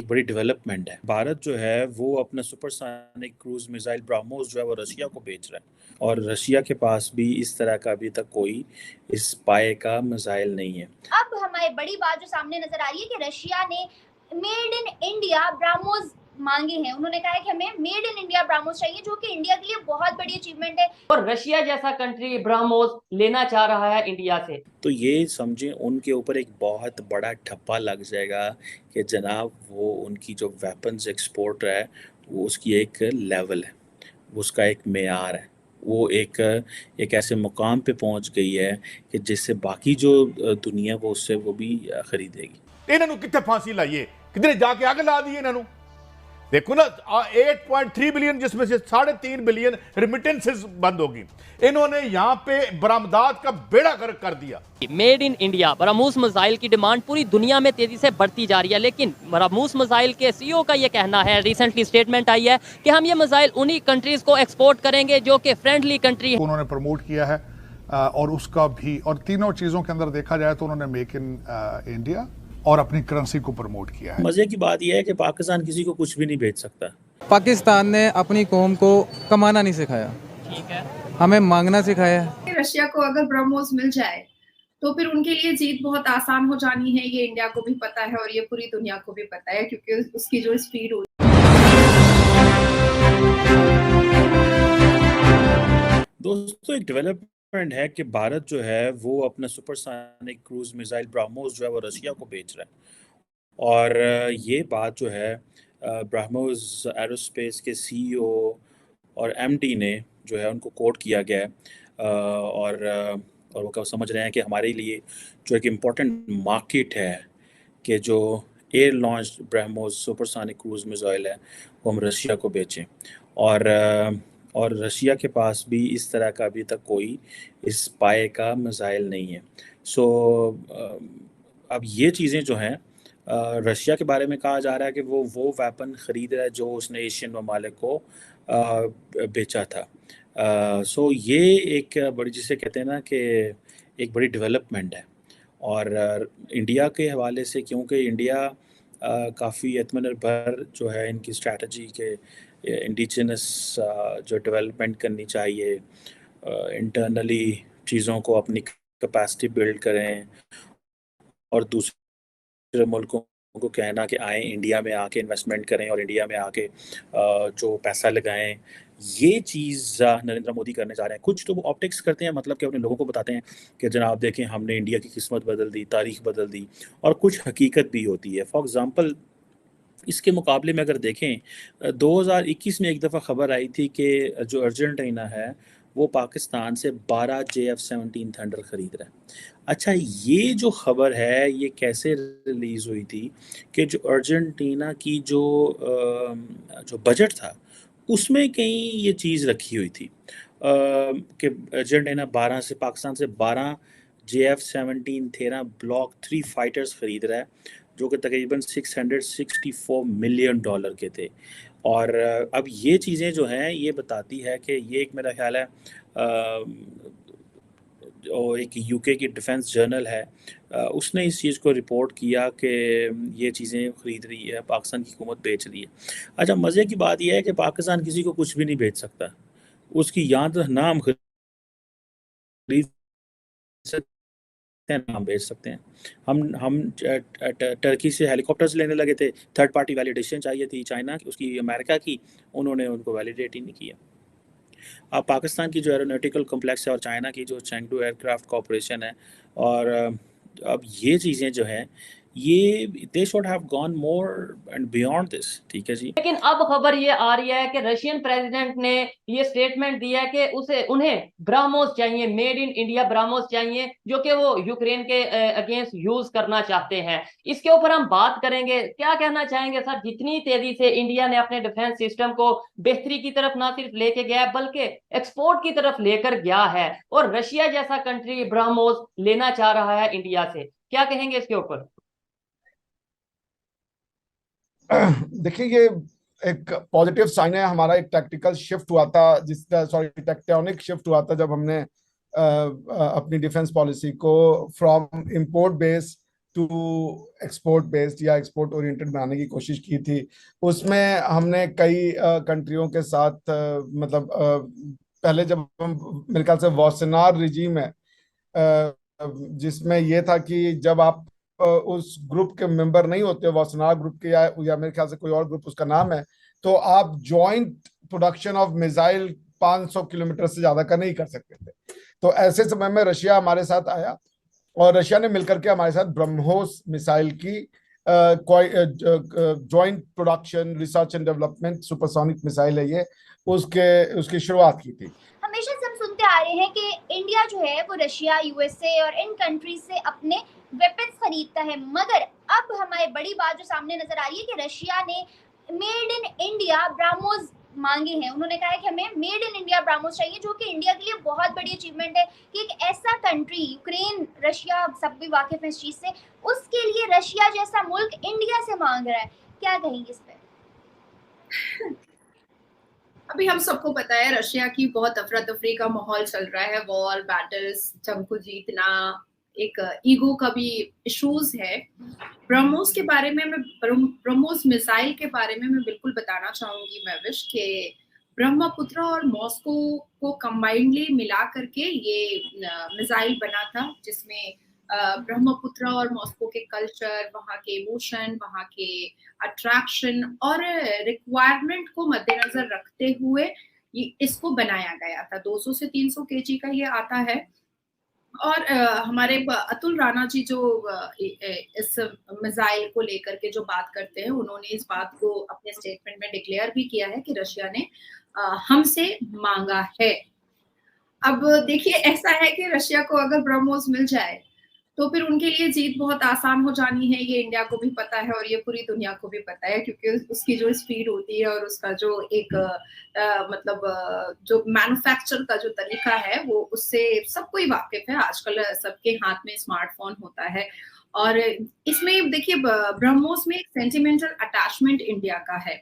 एक बड़ी डेवलपमेंट है। भारत जो है वो अपना सुपरसोनिक क्रूज मिसाइल ब्रह्मोस जो है वो रशिया को बेच रहा है, और रशिया के पास भी इस तरह का अभी तक कोई इस पाए का मिसाइल नहीं है। अब हमारी बड़ी बात जो सामने नजर आ रही है कि रशिया ने मेड इन इंडिया ब्राह्मोस मांगे हैं। उन्होंने कहा है कि हमें मेड इन इंडिया ब्राह्मोस चाहिए, जो कि इंडिया के लिए बहुत बड़ी अचीवमेंट है, और रशिया जैसा कंट्री ब्रह्मोस लेना चाह रहा है इंडिया से। तो ये समझें उनके ऊपर एक बहुत बड़ा ठप्पा लग जाएगा कि जनाब वो उनकी जो वेपन्स एक्सपोर्ट है वो उसकी एक लेवल है, उसका एक मेयार है, वो एक ऐसे मुकाम पे पहुंच गई है कि जिससे बाकी जो दुनिया वो उससे वो भी खरीदेगी। ਇਹਨਾਂ ਨੂੰ ਕਿੱਥੇ फांसी लाइए, किधर जाके आग ला दी ਇਹਨਾਂ ਨੂੰ। देखो ना 8.3 बिलियन जिसमें से 3.5 बिलियन रिमिटेंसेस बंद होगी। इन्होंने यहां पे बरामदात का बेड़ा गर्क कर दिया। Made in India BrahMos missile की डिमांड पूरी दुनिया में तेजी से बढ़ती जा रही है, लेकिन ब्रह्मोस मिसाइल के सीईओ का ये कहना है, रिसेंटली स्टेटमेंट आई है कि हम ये मिसाइल उन्हीं कंट्रीज को एक्सपोर्ट करेंगे जो कि फ्रेंडली कंट्री है। उन्होंने प्रमोट किया है और उसका भी, और तीनों चीजों के अंदर देखा जाए तो उन्होंने मेक इन इंडिया और अपनी करेंसी को प्रमोट किया है। मजे की बात यह है कि पाकिस्तान किसी को कुछ भी नहीं भेज सकता। पाकिस्तान ने अपनी कौम को कमाना नहीं सिखाया, ठीक है, हमें मांगना सिखाया है। रशिया को अगर ब्रह्मोस मिल जाए तो फिर उनके लिए जीत बहुत आसान हो जानी है। ये इंडिया को भी पता है और ये पूरी दुनिया को भी पता है, क्योंकि उसकी जो स्पीड हो। दोस्तों, एक डेवलपमेंट है कि भारत जो है वो अपना सुपरसोनिक क्रूज मिसाइल ब्रह्मोस जो है वो रशिया को बेच रहा है, और ये बात जो है ब्रह्मोस एरोस्पेस के सीईओ और एमडी ने जो है उनको कोट किया गया है, और वो समझ रहे हैं कि हमारे लिए जो एक इम्पोर्टेंट मार्केट है कि जो air launch BrahMos supersonic cruise missile है वो हम रशिया को बेचें, और रशिया के पास भी इस तरह का अभी तक कोई इस पाए का मिसाइल नहीं है। सो अब ये चीज़ें जो हैं, रशिया के बारे में कहा जा रहा है कि वो वेपन ख़रीद रहा है जो उसने एशियन ममालिक को बेचा था। सो ये एक बड़ी, जिसे कहते हैं ना कि एक बड़ी डेवलपमेंट है, और इंडिया के हवाले से, क्योंकि इंडिया काफ़ी आत्मनिर्भर जो है इनकी स्ट्रैटेजी के इंडिजिनस जो डेवलपमेंट करनी चाहिए, इंटरनली चीज़ों को अपनी कैपेसिटी बिल्ड करें, और दूसरे मुल्कों को कहना कि आए इंडिया में आके इन्वेस्टमेंट करें और इंडिया में आके जो पैसा लगाएं, ये चीज़ नरेंद्र मोदी करने जा रहे हैं। कुछ तो वो ऑप्टिक्स करते हैं, मतलब कि अपने लोगों को बताते हैं कि जनाब देखें हमने इंडिया की किस्मत बदल दी, तारीख बदल दी, और कुछ हकीकत भी होती है। फॉर एग्ज़ाम्पल, इसके मुकाबले में अगर देखें 2021 में एक दफ़ा खबर आई थी कि जो अर्जेंटीना है वो पाकिस्तान से 12 JF-17 थंडर ख़रीद रहा है। अच्छा, ये जो ख़बर है ये कैसे रिलीज़ हुई थी कि जो अर्जेंटीना की जो बजट था उसमें कहीं ये चीज़ रखी हुई थी कि अर्जेंटीना 12 से, पाकिस्तान से 12 JF-17 13 ब्लॉक 3 फाइटर्स ख़रीद रहा है, जो कि तकरीबन $664 मिलियन के थे। और अब ये चीज़ें जो हैं ये बताती है कि ये एक, मेरा ख्याल है और एक यूके की डिफेंस जर्नल है, उसने इस चीज़ को रिपोर्ट किया कि ये चीज़ें ख़रीद रही है, पाकिस्तान की हुकूमत बेच रही है। अच्छा, मज़े की बात यह है कि पाकिस्तान किसी को कुछ भी नहीं बेच सकता, उसकी यहाँ तो नाम खरीद नाम बेच सकते हैं। हम टर्की से हेलीकॉप्टर्स लेने लगे थे, थर्ड पार्टी वैलिडेशन चाहिए थी चाइना की, उसकी अमेरिका की, उन्होंने उनको वैलिडेट ही नहीं किया। अब पाकिस्तान की जो एरोनॉटिकल कॉम्प्लेक्स है और चाइना की जो चेंगडू एयरक्राफ्ट कॉरपोरेशन है, और अब ये चीज़ें जो हैं ये they should have gone more and beyond this, ठीक है जी। लेकिन अब खबर ये आ रही है कि रशियन प्रेसिडेंट ने ये स्टेटमेंट दिया है कि उन्हें ब्रह्मोस चाहिए, मेड इन इंडिया ब्रह्मोस चाहिए, जो कि वो यूक्रेन के अगेंस्ट यूज करना चाहते हैं। इसके ऊपर हम बात करेंगे। क्या कहना चाहेंगे सर, जितनी तेजी से इंडिया ने अपने डिफेंस सिस्टम को बेहतरी की तरफ ना सिर्फ लेके गया है बल्कि एक्सपोर्ट की तरफ लेकर गया है, और रशिया जैसा कंट्री ब्रह्मोस लेना चाह रहा है इंडिया से, क्या कहेंगे इसके ऊपर? देखिए, ये एक पॉजिटिव साइन है। हमारा एक टैक्टिकल शिफ्ट हुआ था, टेक्टोनिक शिफ्ट हुआ था जब हमने अपनी डिफेंस पॉलिसी को from import base to export based या एक्सपोर्ट ओरिएंटेड बनाने की कोशिश की थी। उसमें हमने कई कंट्रियों के साथ मतलब पहले जब हम, मेरे ख्याल से वॉसेनार रिजीम है जिसमें यह था कि जब आप उस ग्रुप के मेंबर नहीं होते, वॉसेनार ग्रुप के या मेरे ख्याल से कोई और ग्रुप उसका नाम है, तो आप joint production of missile 500 kilometre से ज्यादा का नहीं कर सकते थे। तो ऐसे समय में रशिया हमारे साथ आया और रशिया ने मिलकर के हमारे साथ ब्रह्मोस मिसाइल की joint production research and development supersonic missile है ये, उसकी शुरुआत की थी। हमेशा से हम सुनते आ रहे हैं कि इंडिया जो है वो रशिया, यूएसए और इन कंट्रीज से अपने वेपन्स खरीदता है, मगर अब हमारी बड़ी बात जो सामने नजर आ रही है कि रशिया ने मेड इन इंडिया ब्राह्मोस मांगे हैं। उन्होंने कहा है कि हमें मेड इन इंडिया ब्राह्मोस चाहिए, जो कि इंडिया के लिए बहुत बड़ी अचीवमेंट है कि एक ऐसा कंट्री, यूक्रेन, रशिया, सब भी वाकिफ है इस चीज से, उसके लिए रशिया जैसा मुल्क इंडिया से मांग रहा है। क्या कहेंगे इस पे? अभी हम सबको पता है रशिया की बहुत अफरा तफरी का माहौल चल रहा है, वॉर, बैटल्स, जंग को जीतना, एक ईगो का भी इश्यूज है। ब्रह्मोस के बारे में ब्रह्मोस मिसाइल के बारे में मैं बिल्कुल बताना चाहूंगी महविश के ब्रह्मपुत्र और मॉस्को को कंबाइंडली मिला करके ये मिसाइल बना था, जिसमें ब्रह्मपुत्र और मॉस्को के कल्चर, वहाँ के इमोशन, वहाँ के अट्रैक्शन और रिक्वायरमेंट को मद्देनजर रखते हुए ये इसको बनाया गया था। 200 से 300 केजी का ये आता है। और हमारे अतुल राणा जी जो इस मिसाइल को लेकर के जो बात करते हैं, उन्होंने इस बात को अपने स्टेटमेंट में डिक्लेयर भी किया है कि रशिया ने हमसे मांगा है। अब देखिए, ऐसा है कि रशिया को अगर ब्रह्मोस मिल जाए तो फिर उनके लिए जीत बहुत आसान हो जानी है। ये इंडिया को भी पता है और ये पूरी दुनिया को भी पता है, क्योंकि उसकी जो स्पीड होती है और उसका जो एक मतलब जो मैन्युफैक्चर का जो तरीका है वो उससे सबको ही वाकिफ है। आजकल सबके हाथ में स्मार्टफोन होता है और इसमें देखिए ब्रह्मोस में एक सेंटिमेंटल अटैचमेंट इंडिया का है।